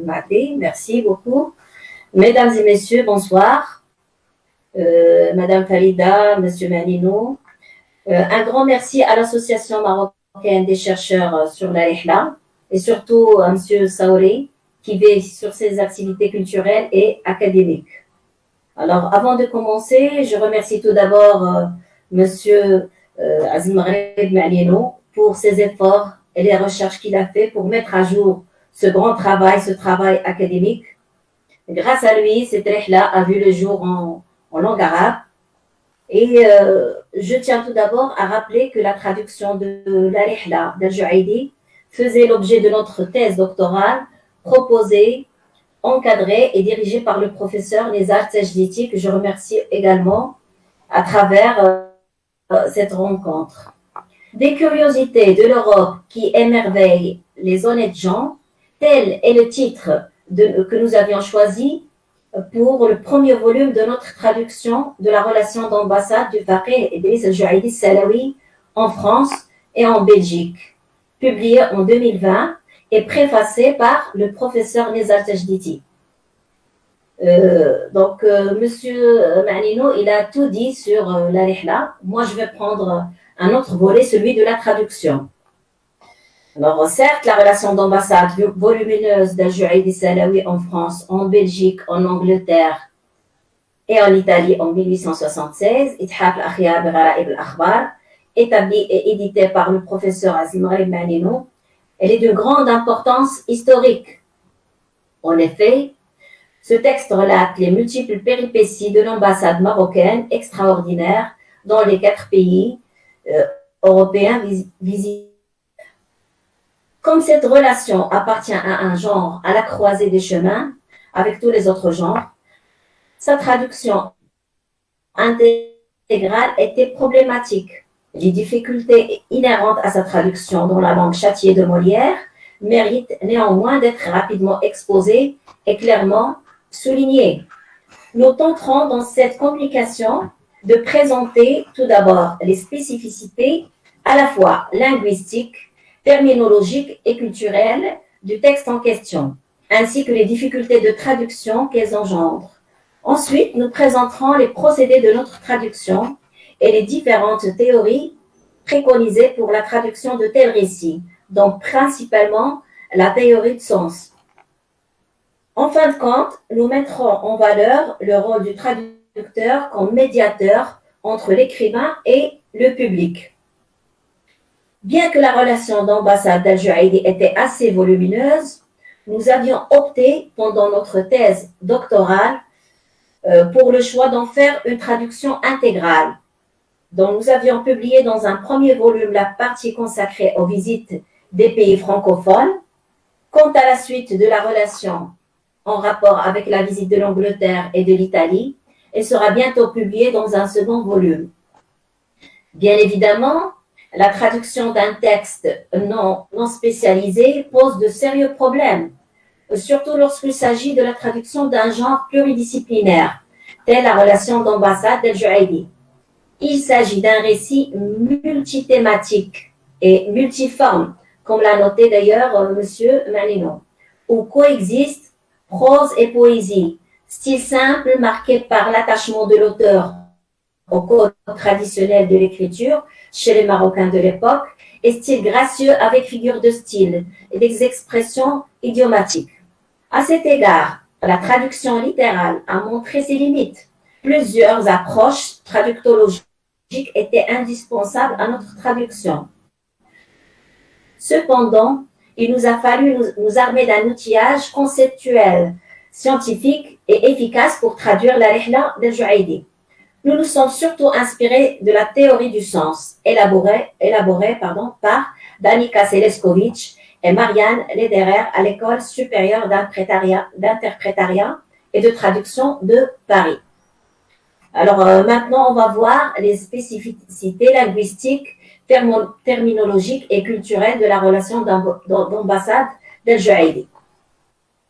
Merci beaucoup. Mesdames et messieurs, bonsoir. Madame Farida, Monsieur Manino. Un grand merci à l'Association marocaine des chercheurs sur la Rihla et surtout à Monsieur Saouri qui veille sur ses activités culturelles et académiques. Alors, avant de commencer, je remercie tout d'abord Monsieur Azim Maghreb Manino pour ses efforts et les recherches qu'il a fait pour mettre à jour ce grand travail, ce travail académique. Grâce à lui, cette rihla a vu le jour en langue arabe. Et je tiens tout d'abord à rappeler que la traduction de la rihla d'Al-Juaidi faisait l'objet de notre thèse doctorale proposée, encadrée et dirigée par le professeur Nizar Tajditi, que je remercie également à travers cette rencontre. Des curiosités de l'Europe qui émerveillent les honnêtes gens, tel est le titre que nous avions choisi pour le premier volume de notre traduction de la relation d'ambassade du faqih Idriss Al-Juaidi Salawi en France et en Belgique, publié en 2020 et préfacé par le professeur Nizar Tajditi. Monsieur Manino, il a tout dit sur la rihla. Moi, je vais prendre un autre volet, celui de la traduction. Alors, certes, la relation d'ambassade volumineuse d'Al-Juaidi Salawi en France, en Belgique, en Angleterre et en Italie en 1876, Ithaf al-Akhyar bi Gharaib al-Akhbar, établie et éditée par le professeur Azim Maghreb Manino, elle est de grande importance historique. En effet, ce texte relate les multiples péripéties de l'ambassade marocaine extraordinaire dans les 4 pays européens visités. Comme cette relation appartient à un genre à la croisée des chemins avec tous les autres genres, sa traduction intégrale était problématique. Les difficultés inhérentes à sa traduction dans la langue châtiée de Molière méritent néanmoins d'être rapidement exposées et clairement soulignées. Nous tenterons dans cette complication de présenter tout d'abord les spécificités à la fois linguistiques, terminologiques et culturelles du texte en question, ainsi que les difficultés de traduction qu'elles engendrent. Ensuite, nous présenterons les procédés de notre traduction et les différentes théories préconisées pour la traduction de tels récits, donc principalement la théorie de sens. En fin de compte, nous mettrons en valeur le rôle du traducteur comme médiateur entre l'écrivain et le public. Bien que la relation d'ambassade d'Al-Juaidi était assez volumineuse, nous avions opté pendant notre thèse doctorale pour le choix d'en faire une traduction intégrale. Donc, nous avions publié dans un premier volume la partie consacrée aux visites des pays francophones. Quant à la suite de la relation en rapport avec la visite de l'Angleterre et de l'Italie, elle sera bientôt publiée dans un second volume. Bien évidemment, la traduction d'un texte non spécialisé pose de sérieux problèmes, surtout lorsqu'il s'agit de la traduction d'un genre pluridisciplinaire, telle la relation d'ambassade d'Al-Juaidi. Il s'agit d'un récit multithématique et multiforme, comme l'a noté d'ailleurs Monsieur Manino, où coexistent prose et poésie, style simple marqué par l'attachement de l'auteur au code traditionnel de l'écriture chez les Marocains de l'époque, et style gracieux avec figure de style et des expressions idiomatiques. À cet égard, la traduction littérale a montré ses limites. Plusieurs approches traductologiques étaient indispensables à notre traduction. Cependant, il nous a fallu nous armer d'un outillage conceptuel, scientifique et efficace pour traduire la rihla d'Al-Juaidi. Nous nous sommes surtout inspirés de la théorie du sens, élaborée par Danica Seleskovic et Marianne Lederer à l'École supérieure d'interprétariat et de traduction de Paris. Alors maintenant, on va voir les spécificités linguistiques, terminologiques et culturelles de la relation d'ambassade d'Al-Juaidi.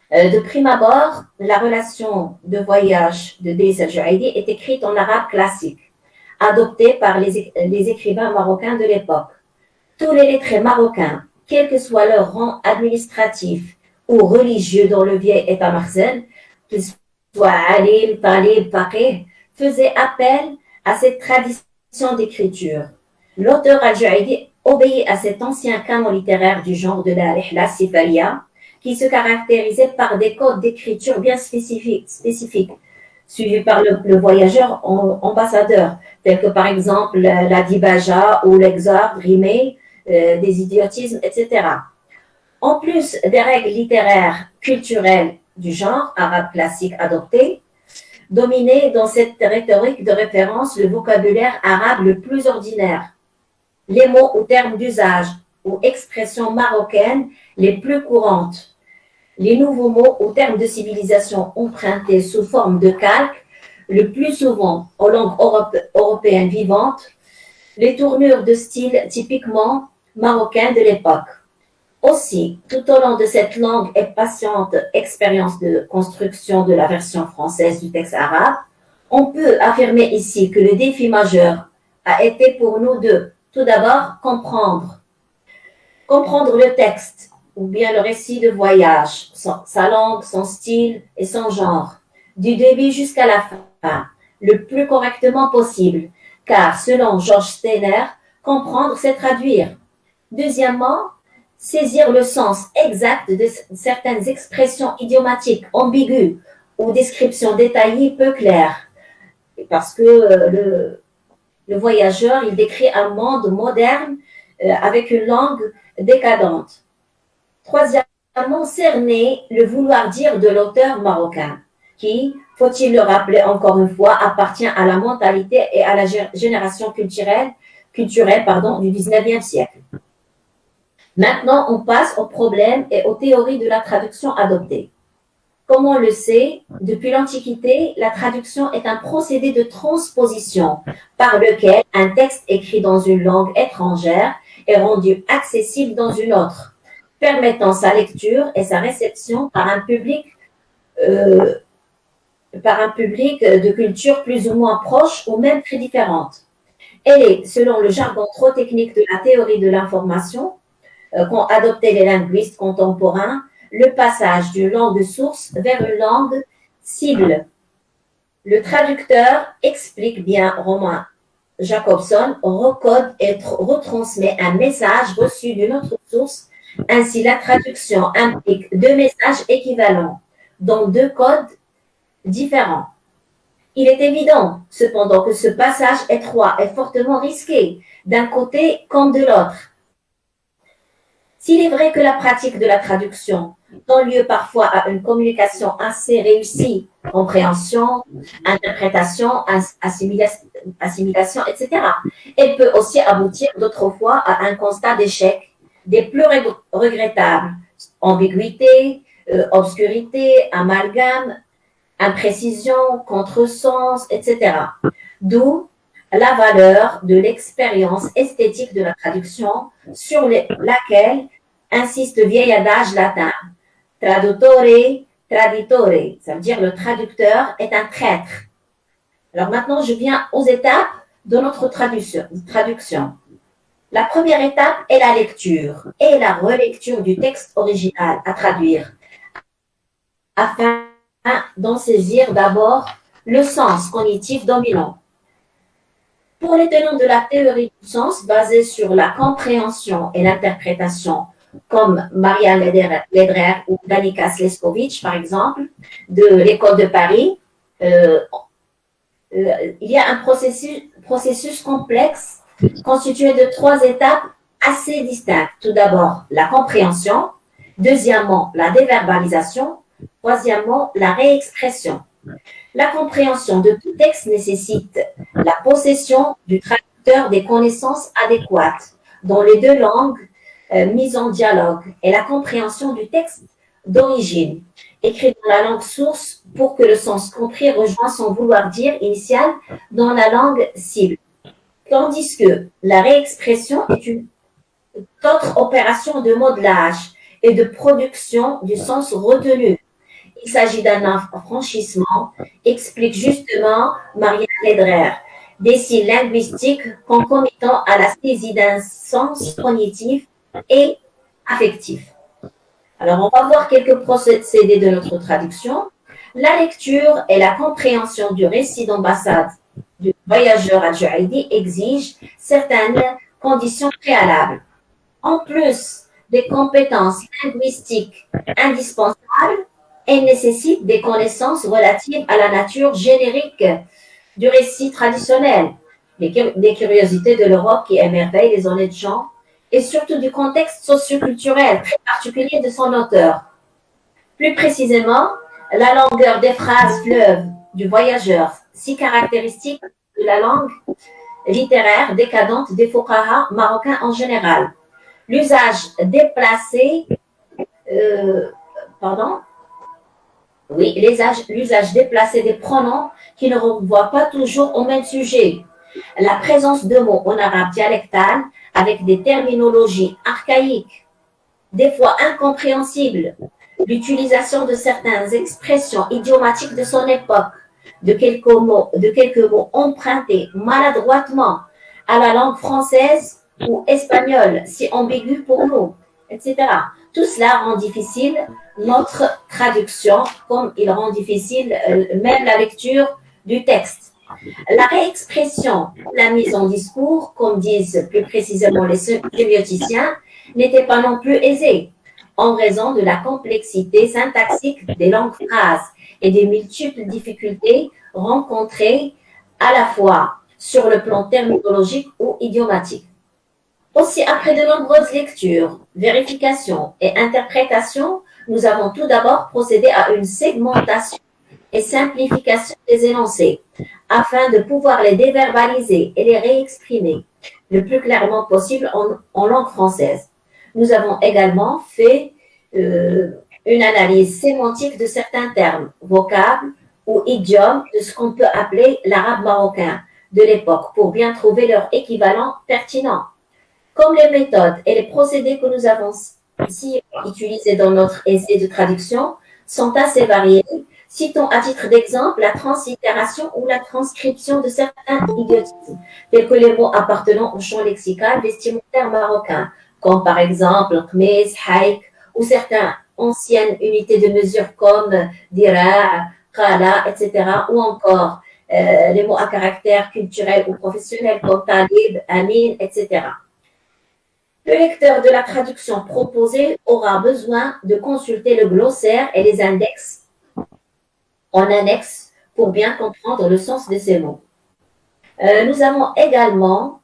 De prime abord, la relation de voyage de Idriss Al-Juaidi est écrite en arabe classique, adoptée par les écrivains marocains de l'époque. Tous les lettrés marocains, quel que soit leur rang administratif ou religieux dans le vieil État Marzen, qu'ils soient alim, talib, faqih, faisaient appel à cette tradition d'écriture. L'auteur al-Ju'aydi obéit à cet ancien canon littéraire du genre de la Rihla Sifaliya, qui se caractérisait par des codes d'écriture bien spécifiques suivis par le voyageur ambassadeur, tels que par exemple la dibaja ou l'exorde rimé, des idiotismes, etc. En plus des règles littéraires, culturelles du genre arabe classique adopté, dominait dans cette rhétorique de référence le vocabulaire arabe le plus ordinaire, les mots ou termes d'usage ou expressions marocaines les plus courantes, les nouveaux mots ou termes de civilisation empruntés sous forme de calque, le plus souvent aux langues européennes vivantes, les tournures de style typiquement marocain de l'époque. Aussi, tout au long de cette longue et patiente expérience de construction de la version française du texte arabe, on peut affirmer ici que le défi majeur a été pour nous de, tout d'abord, comprendre le texte, ou bien le récit de voyage, sa langue, son style et son genre, du début jusqu'à la fin, le plus correctement possible, car selon Georges Steiner, comprendre, c'est traduire. Deuxièmement, saisir le sens exact de certaines expressions idiomatiques ambiguës ou descriptions détaillées peu claires, parce que le voyageur, il décrit un monde moderne avec une langue décadente. Troisièmement, cerner le vouloir dire de l'auteur marocain, qui, faut-il le rappeler encore une fois, appartient à la mentalité et à la génération culturelle du 19e siècle. Maintenant, on passe aux problèmes et aux théories de la traduction adoptée. Comme on le sait, depuis l'Antiquité, la traduction est un procédé de transposition par lequel un texte écrit dans une langue étrangère est rendu accessible dans une autre, permettant sa lecture et sa réception par un public de culture plus ou moins proche ou même très différente. Elle est, selon le jargon trop technique de la théorie de l'information qu'ont adopté les linguistes contemporains, le passage d'une langue source vers une langue cible. Le traducteur, explique bien Romain Jacobson, recode et retransmet un message reçu d'une autre source. Ainsi, la traduction implique deux messages équivalents, dans deux codes différents. Il est évident, cependant, que ce passage étroit est fortement risqué, d'un côté comme de l'autre. S'il est vrai que la pratique de la traduction donne lieu parfois à une communication assez réussie, compréhension, interprétation, assimilation, etc., elle peut aussi aboutir d'autres fois à un constat d'échec des plus regrettables, ambiguïté, obscurité, amalgame, imprécision, contresens, etc. D'où la valeur de l'expérience esthétique de la traduction sur laquelle insiste le vieil adage latin traduttore traditore, ça veut dire le traducteur est un traître. Alors maintenant, je viens aux étapes de notre traduction. La première étape est la lecture et la relecture du texte original à traduire, afin d'en saisir d'abord le sens cognitif dominant. Pour les tenants de la théorie du sens basée sur la compréhension et l'interprétation, comme Marianne Lederer ou Danica Sleskovic, par exemple, de l'École de Paris, il y a un processus complexe constitué de 3 étapes assez distinctes. Tout d'abord, la compréhension. Deuxièmement, la déverbalisation. Troisièmement, la réexpression. La compréhension de tout texte nécessite la possession du traducteur des connaissances adéquates dans les 2 langues mises en dialogue et la compréhension du texte d'origine, écrit dans la langue source pour que le sens compris rejoigne son vouloir dire initial dans la langue cible. Tandis que la réexpression est une autre opération de modelage et de production du sens retenu. Il s'agit d'un affranchissement, explique justement Marianne Lederer, des signes linguistiques concomitants à la saisie d'un sens cognitif et affectif. Alors, on va voir quelques procédés de notre traduction. La lecture et la compréhension du récit d'ambassade du voyageur al-Juaidi exigent certaines conditions préalables. En plus des compétences linguistiques indispensables, elle nécessite des connaissances relatives à la nature générique du récit traditionnel, des curiosités de l'Europe qui émerveillent les honnêtes gens, et surtout du contexte socioculturel très particulier de son auteur. Plus précisément, la longueur des phrases fleuves du voyageur, si caractéristique de la langue littéraire décadente des fuqaha marocains en général. L'usage déplacé, euh, pardon, oui, l'usage déplacé des pronoms qui ne renvoient pas toujours au même sujet. La présence de mots en arabe dialectal avec des terminologies archaïques, des fois incompréhensibles, l'utilisation de certaines expressions idiomatiques de son époque, de quelques mots empruntés maladroitement à la langue française ou espagnole, si ambigu pour nous, etc. Tout cela rend difficile notre traduction, comme il rend difficile même la lecture du texte. La réexpression, la mise en discours, comme disent plus précisément les sémioticiens, n'était pas non plus aisée, en raison de la complexité syntaxique des langues phrases et des multiples difficultés rencontrées à la fois sur le plan terminologique ou idiomatique. Aussi, après de nombreuses lectures, vérifications et interprétations, nous avons tout d'abord procédé à une segmentation et simplification des énoncés afin de pouvoir les déverbaliser et les réexprimer le plus clairement possible en langue française. Nous avons également fait une analyse sémantique de certains termes, vocables ou idiomes de ce qu'on peut appeler l'arabe marocain de l'époque pour bien trouver leur équivalent pertinent. Comme les méthodes et les procédés que nous avons ici utilisés dans notre essai de traduction sont assez variés, citons à titre d'exemple la translittération ou la transcription de certains idiotismes, tels que les mots appartenant au champ lexical vestimentaire marocain, comme par exemple khmis, haïk, ou certaines anciennes unités de mesure comme dira, qala, etc., ou encore les mots à caractère culturel ou professionnel comme talib, amin, etc. Le lecteur de la traduction proposée aura besoin de consulter le glossaire et les index en annexe pour bien comprendre le sens de ces mots. Nous avons également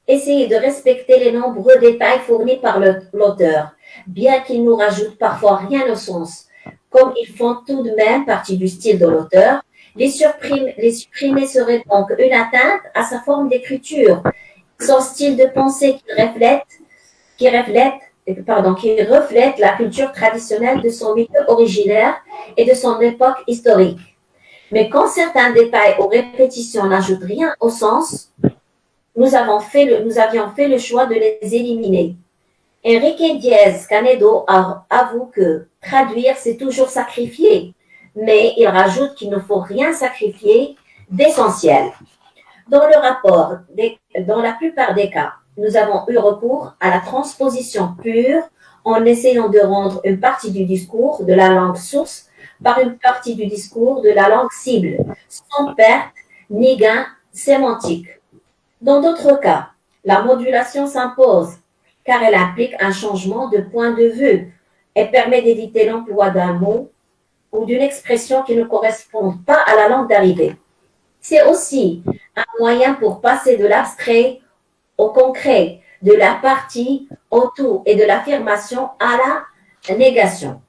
essayé de respecter les nombreux détails fournis par l'auteur, bien qu'il nous rajoute parfois rien au sens. Comme ils font tout de même partie du style de l'auteur, les supprimer serait donc une atteinte à sa forme d'écriture, son style de pensée qui reflète la culture traditionnelle de son milieu originaire et de son époque historique. Mais quand certains détails ou répétitions n'ajoutent rien au sens, nous avions fait le choix de les éliminer. Enrique Diez-Canedo avoue que traduire, c'est toujours sacrifier, mais il rajoute qu'il ne faut rien sacrifier d'essentiel. Dans la plupart des cas, nous avons eu recours à la transposition pure en essayant de rendre une partie du discours de la langue source par une partie du discours de la langue cible, sans perte ni gain sémantique. Dans d'autres cas, la modulation s'impose car elle implique un changement de point de vue et permet d'éviter l'emploi d'un mot ou d'une expression qui ne correspond pas à la langue d'arrivée. C'est aussi un moyen pour passer de l'abstrait au concret, de la partie au tout et de l'affirmation à la négation.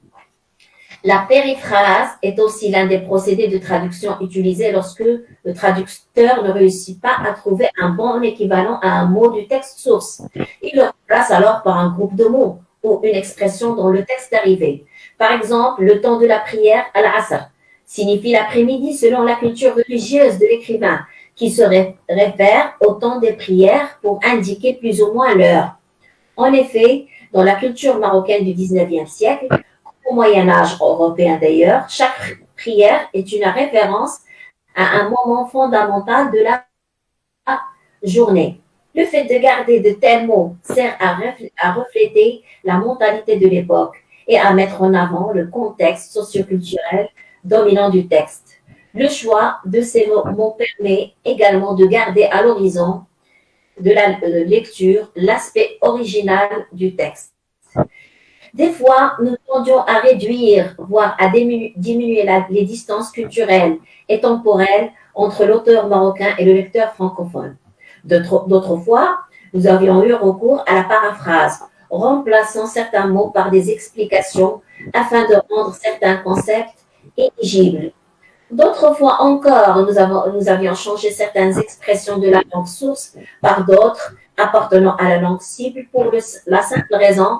La périphrase est aussi l'un des procédés de traduction utilisés lorsque le traducteur ne réussit pas à trouver un bon équivalent à un mot du texte source. Il le remplace alors par un groupe de mots ou une expression dans le texte d'arrivée. Par exemple, le temps de la prière al-Asr signifie l'après-midi selon la culture religieuse de l'écrivain, qui se réfère au temps des prières pour indiquer plus ou moins l'heure. En effet, dans la culture marocaine du XIXe siècle, au Moyen-Âge européen d'ailleurs, chaque prière est une référence à un moment fondamental de la journée. Le fait de garder de tels mots sert à refléter la mentalité de l'époque et à mettre en avant le contexte socioculturel dominant du texte. Le choix de ces mots permet également de garder à l'horizon de la lecture l'aspect original du texte. Des fois, nous tendions à réduire, voire à diminuer les distances culturelles et temporelles entre l'auteur marocain et le lecteur francophone. D'autres fois, nous avions eu recours à la paraphrase, remplaçant certains mots par des explications afin de rendre certains concepts éligibles. D'autres fois encore, nous avions changé certaines expressions de la langue source par d'autres appartenant à la langue cible pour la simple raison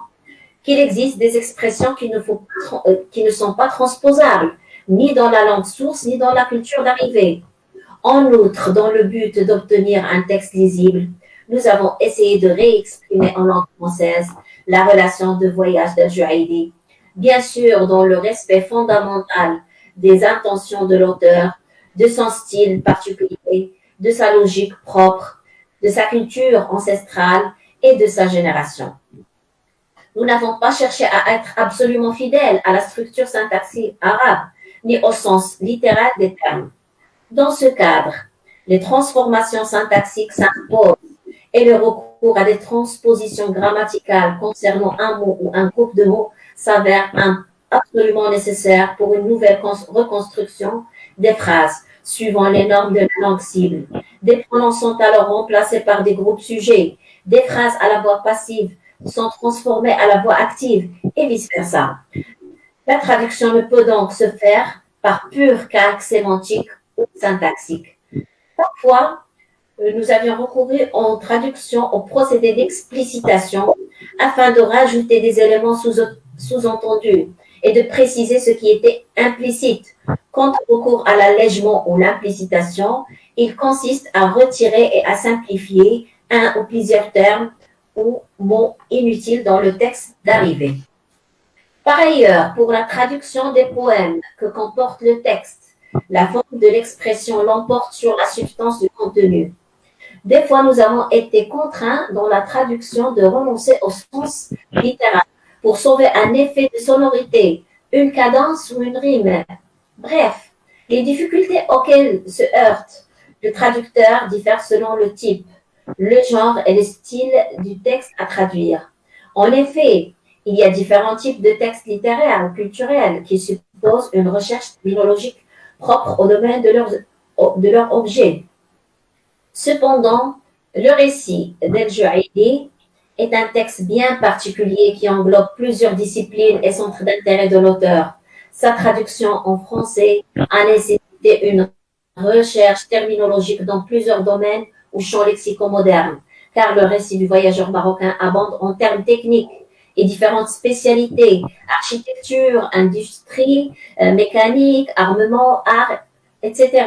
qu'il existe des expressions qui ne sont pas transposables, ni dans la langue source, ni dans la culture d'arrivée. En outre, dans le but d'obtenir un texte lisible, nous avons essayé de réexprimer en langue française la relation de voyage d'Al-Juaidi, bien sûr dans le respect fondamental des intentions de l'auteur, de son style particulier, de sa logique propre, de sa culture ancestrale et de sa génération. Nous n'avons pas cherché à être absolument fidèles à la structure syntaxique arabe, ni au sens littéral des termes. Dans ce cadre, les transformations syntaxiques s'imposent et le recours à des transpositions grammaticales concernant un mot ou un groupe de mots s'avère absolument nécessaire pour une nouvelle reconstruction des phrases suivant les normes de la langue cible. Des pronoms sont alors remplacés par des groupes sujets, des phrases à la voix passive sont transformées à la voix active et vice-versa. La traduction ne peut donc se faire par pur calque sémantique ou syntaxique. Parfois, nous avions recouru en traduction au procédé d'explicitation afin de rajouter des éléments sous-entendus et de préciser ce qui était implicite. Quant au recours à l'allègement ou l'implicitation, il consiste à retirer et à simplifier un ou plusieurs termes ou mots inutiles dans le texte d'arrivée. Par ailleurs, pour la traduction des poèmes que comporte le texte, la forme de l'expression l'emporte sur la substance du contenu. Des fois, nous avons été contraints dans la traduction de renoncer au sens littéral pour sauver un effet de sonorité, une cadence ou une rime. Bref, les difficultés auxquelles se heurte le traducteur diffèrent selon le type, le genre et le style du texte à traduire. En effet, il y a différents types de textes littéraires ou culturels qui supposent une recherche terminologique propre au domaine de leur objet. Cependant, le récit d'Al-Juaidi est un texte bien particulier qui englobe plusieurs disciplines et centres d'intérêt de l'auteur. Sa traduction en français a nécessité une recherche terminologique dans plusieurs domaines ou champs lexico-modernes, car le récit du voyageur marocain abonde en termes techniques et différentes spécialités, architecture, industrie, mécanique, armement, art, etc.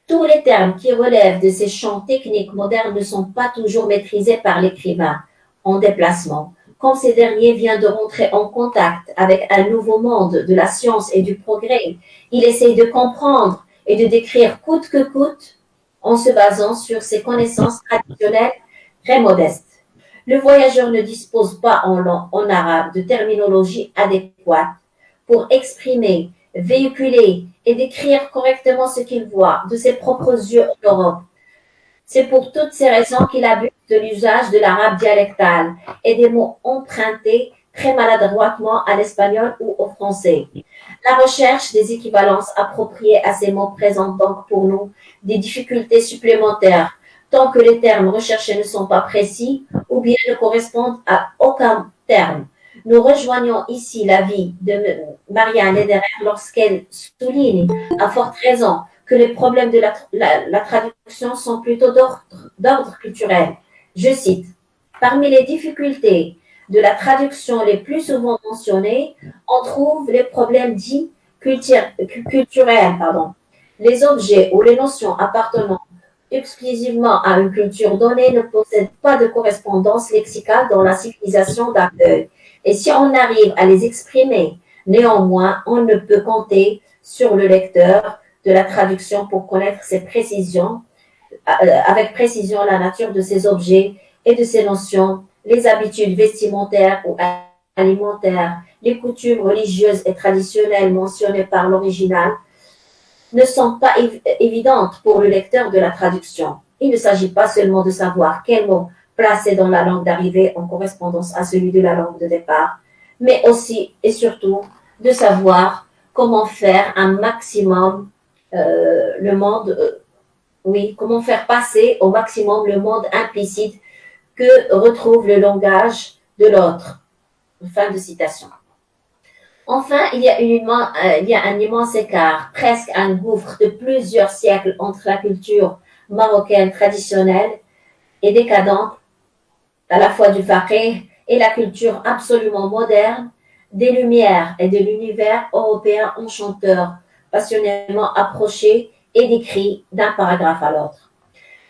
Tous les termes qui relèvent de ces champs techniques modernes ne sont pas toujours maîtrisés par l'écrivain en déplacement. Quand ce dernier vient de rentrer en contact avec un nouveau monde de la science et du progrès, il essaye de comprendre et de décrire coûte que coûte en se basant sur ses connaissances traditionnelles très modestes. Le voyageur ne dispose pas en arabe de terminologie adéquate pour exprimer, véhiculer et décrire correctement ce qu'il voit de ses propres yeux en Europe. C'est pour toutes ces raisons qu'il abuse de l'usage de l'arabe dialectal et des mots empruntés très maladroitement à l'espagnol ou au français. La recherche des équivalences appropriées à ces mots présente donc pour nous des difficultés supplémentaires, tant que les termes recherchés ne sont pas précis ou bien ne correspondent à aucun terme. Nous rejoignons ici l'avis de Maria Lederer lorsqu'elle souligne à forte raison que les problèmes de la traduction sont plutôt d'ordre culturel. Je cite, « Parmi les difficultés de la traduction les plus souvent mentionnées, on trouve les problèmes dits culturels. Les objets ou les notions appartenant exclusivement à une culture donnée ne possèdent pas de correspondance lexicale dans la civilisation d'accueil. Et si on arrive à les exprimer, néanmoins, on ne peut compter sur le lecteur de la traduction pour connaître ses précisions avec précision la nature de ces objets et de ces notions, les habitudes vestimentaires ou alimentaires, les coutumes religieuses et traditionnelles mentionnées par l'original ne sont pas évidentes pour le lecteur de la traduction. Il ne s'agit pas seulement de savoir quel mot placer dans la langue d'arrivée en correspondance à celui de la langue de départ, mais aussi et surtout de savoir comment faire un maximum le monde, comment faire passer au maximum le monde implicite que retrouve le langage de l'autre. Fin de citation. Enfin, il y a un immense écart, presque un gouffre de plusieurs siècles entre la culture marocaine traditionnelle et décadente, à la fois du faqih et la culture absolument moderne, des Lumières et de l'univers européen enchanteur, passionnément approché et décrit d'un paragraphe à l'autre.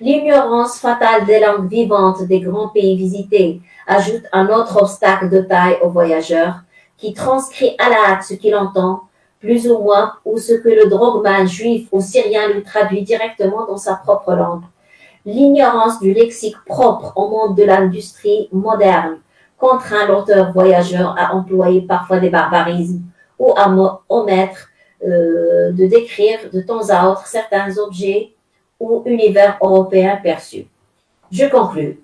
L'ignorance fatale des langues vivantes des grands pays visités ajoute un autre obstacle de taille aux voyageurs qui transcrit à la hâte ce qu'il entend, plus ou moins, ou ce que le drogman juif ou syrien lui traduit directement dans sa propre langue. L'ignorance du lexique propre au monde de l'industrie moderne contraint l'auteur voyageur à employer parfois des barbarismes ou à omettre de décrire de temps à autre certains objets ou univers européens perçus. Je conclus.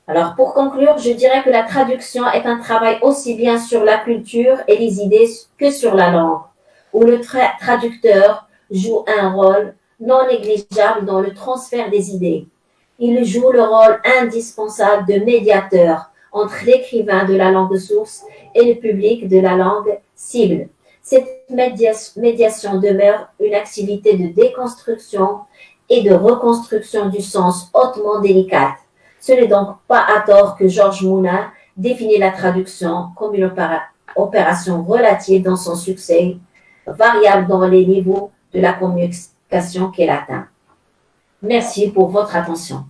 Alors, pour conclure, je dirais que la traduction est un travail aussi bien sur la culture et les idées que sur la langue, où le traducteur joue un rôle non négligeable dans le transfert des idées. Il joue le rôle indispensable de médiateur entre l'écrivain de la langue de source et le public de la langue cible. Cette médiation demeure une activité de déconstruction et de reconstruction du sens hautement délicate. Ce n'est donc pas à tort que Georges Mouna définit la traduction comme une opération relative dans son succès, variable dans les niveaux de la communication qu'elle atteint. Merci pour votre attention.